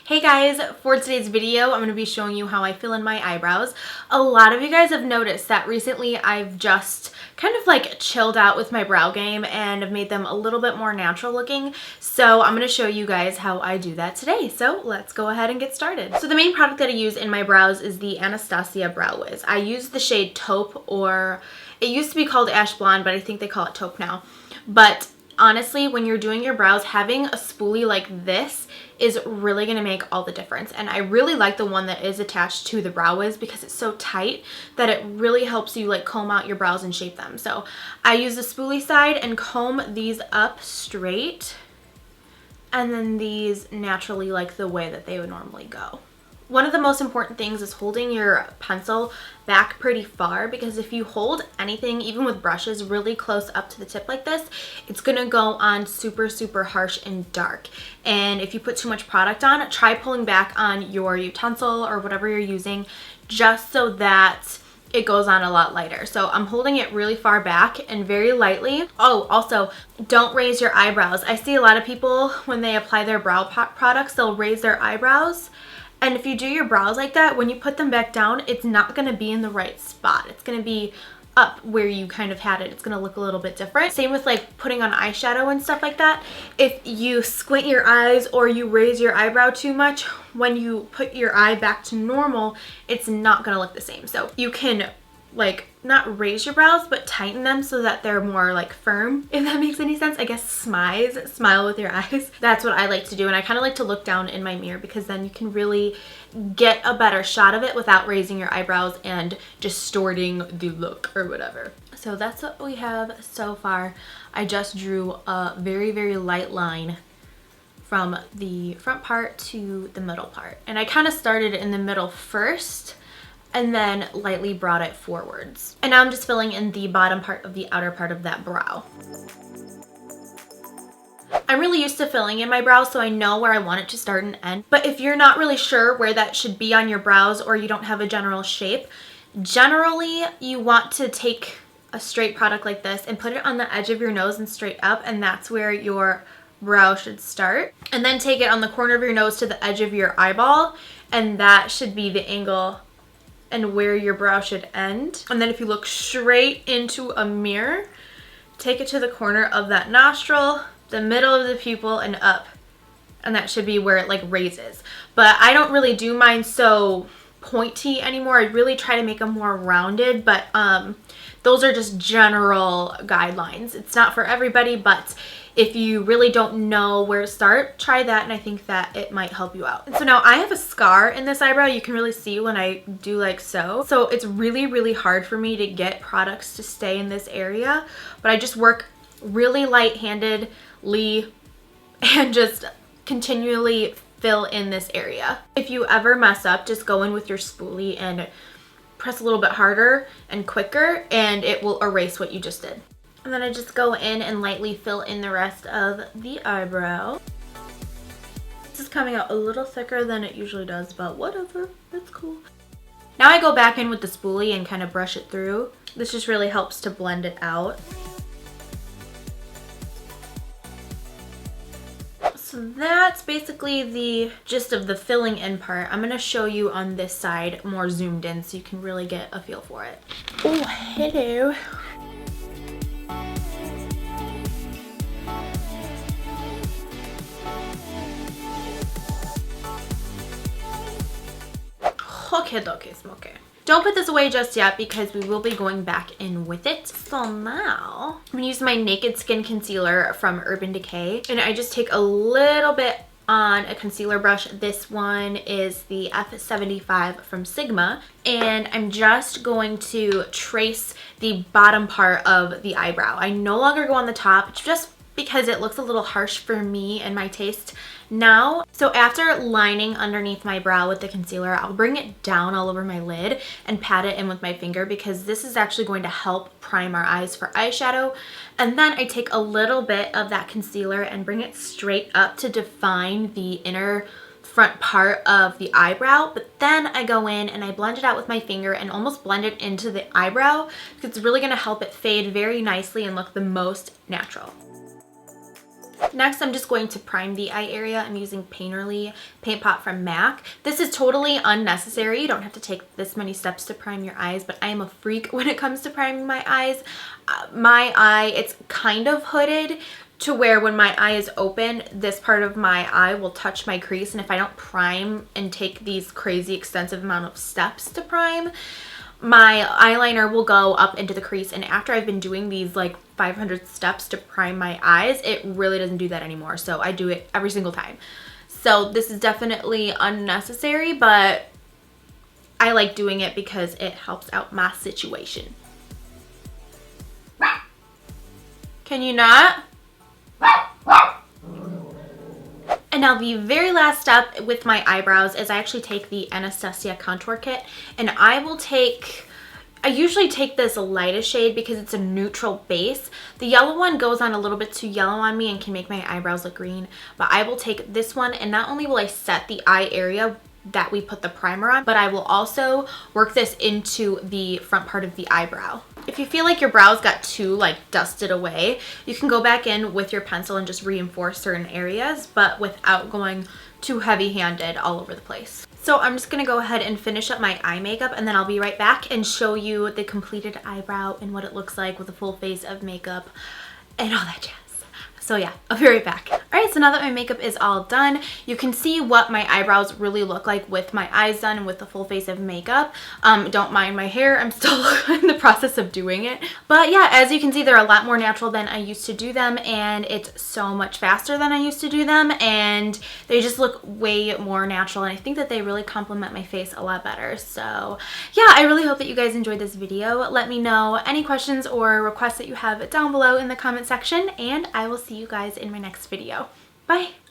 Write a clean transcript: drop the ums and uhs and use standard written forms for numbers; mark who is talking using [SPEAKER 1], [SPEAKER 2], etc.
[SPEAKER 1] Hey guys, for today's video, I'm going to be showing you how I fill in my eyebrows. A lot of you guys have noticed that recently I've just kind of like chilled out with my brow game and have made them a little bit more natural looking. So I'm going to show you guys how I do that today. So let's go ahead and get started. So the main product that I use in my brows is the Anastasia Brow Wiz. I use the shade Taupe, or it used to be called Ash Blonde, but I think they call it Taupe now. But honestly, when you're doing your brows, having a spoolie like this is really going to make all the difference. And I really like the one that is attached to the Brow Wiz because it's so tight that it really helps you like comb out your brows and shape them. So I use the spoolie side and comb these up straight, and then these naturally like the way that they would normally go. One of the most important things is holding your pencil back pretty far, because if you hold anything, even with brushes, really close up to the tip like this, it's going to go on super, super harsh and dark. And if you put too much product on, try pulling back on your utensil or whatever you're using just so that it goes on a lot lighter. So I'm holding it really far back and very lightly. Oh, also, don't raise your eyebrows. I see a lot of people when they apply their brow products, they'll raise their eyebrows. And if you do your brows like that, when you put them back down, it's not going to be in the right spot. It's going to be up where you kind of had it. It's going to look a little bit different. Same with like putting on eyeshadow and stuff like that. If you squint your eyes or you raise your eyebrow too much, when you put your eye back to normal, it's not going to look the same. So you can like not raise your brows, but tighten them so that they're more like firm, if that makes any sense. I guess smile with your eyes. That's what I like to do, and I kind of like to look down in my mirror because then you can really get a better shot of it without raising your eyebrows and distorting the look or whatever. So that's what we have so far. I just drew a very, very light line from the front part to the middle part, and I kind of started in the middle first and then lightly brought it forwards. And now I'm just filling in the bottom part of the outer part of that brow. I'm really used to filling in my brows, so I know where I want it to start and end. But if you're not really sure where that should be on your brows, or you don't have a general shape, generally you want to take a straight product like this and put it on the edge of your nose and straight up, and that's where your brow should start. And then take it on the corner of your nose to the edge of your eyeball, and that should be the angle and where your brow should end. And then if you look straight into a mirror, take it to the corner of that nostril, the middle of the pupil, and up. And that should be where it like raises. But I don't really do mine so pointy anymore. I really try to make them more rounded, but those are just general guidelines. It's not for everybody, but if you really don't know where to start, try that, and I think that it might help you out. And so now I have a scar in this eyebrow. You can really see when I do like so. So it's really, really hard for me to get products to stay in this area, but I just work really light-handedly and just continually fill in this area. If you ever mess up, just go in with your spoolie and press a little bit harder and quicker, and it will erase what you just did. And then I just go in and lightly fill in the rest of the eyebrow. This is coming out a little thicker than it usually does, but whatever, that's cool. Now I go back in with the spoolie and kind of brush it through. This just really helps to blend it out. So that's basically the gist of the filling in part. I'm going to show you on this side more zoomed in so you can really get a feel for it. Oh, hello. Okay, okay. Don't put this away just yet because we will be going back in with it. So now I'm gonna use my Naked Skin Concealer from Urban Decay, and I just take a little bit on a concealer brush. This one is the F75 from Sigma, and I'm just going to trace the bottom part of the eyebrow. I no longer go on the top just because it looks a little harsh for me and my taste now. So after lining underneath my brow with the concealer, I'll bring it down all over my lid and pat it in with my finger, because this is actually going to help prime our eyes for eyeshadow. And then I take a little bit of that concealer and bring it straight up to define the inner front part of the eyebrow, but then I go in and I blend it out with my finger and almost blend it into the eyebrow, because it's really going to help it fade very nicely and look the most natural. Next, I'm just going to prime the eye area. I'm using Painterly Paint Pot from MAC. This is totally unnecessary. You don't have to take this many steps to prime your eyes, but I am a freak when it comes to priming my eyes. My eye, it's kind of hooded to where when my eye is open, this part of my eye will touch my crease, and if I don't prime and take these crazy extensive amount of steps to prime, my eyeliner will go up into the crease. And after I've been doing these like 500 steps to prime my eyes, it really doesn't do that anymore. So I do it every single time. So this is definitely unnecessary, but I like doing it because it helps out my situation. Can you not? And now the very last step with my eyebrows is I actually take the Anastasia Contour Kit, and I usually take this lightest shade because it's a neutral base. The yellow one goes on a little bit too yellow on me and can make my eyebrows look green, but I will take this one, and not only will I set the eye area that we put the primer on, but I will also work this into the front part of the eyebrow. If you feel like your brows got too like dusted away, you can go back in with your pencil and just reinforce certain areas, but without going too heavy-handed all over the place. So I'm just gonna go ahead and finish up my eye makeup, and then I'll be right back and show you the completed eyebrow and what it looks like with a full face of makeup and all that jazz. So yeah, I'll be right back. All right, so now that my makeup is all done, you can see what my eyebrows really look like with my eyes done and with the full face of makeup. Don't mind my hair, I'm still in the process of doing it. But yeah, as you can see, they're a lot more natural than I used to do them, and it's so much faster than I used to do them, and they just look way more natural, and I think that they really complement my face a lot better. So yeah, I really hope that you guys enjoyed this video. Let me know any questions or requests that you have down below in the comment section, and I will see you guys in my next video. Bye!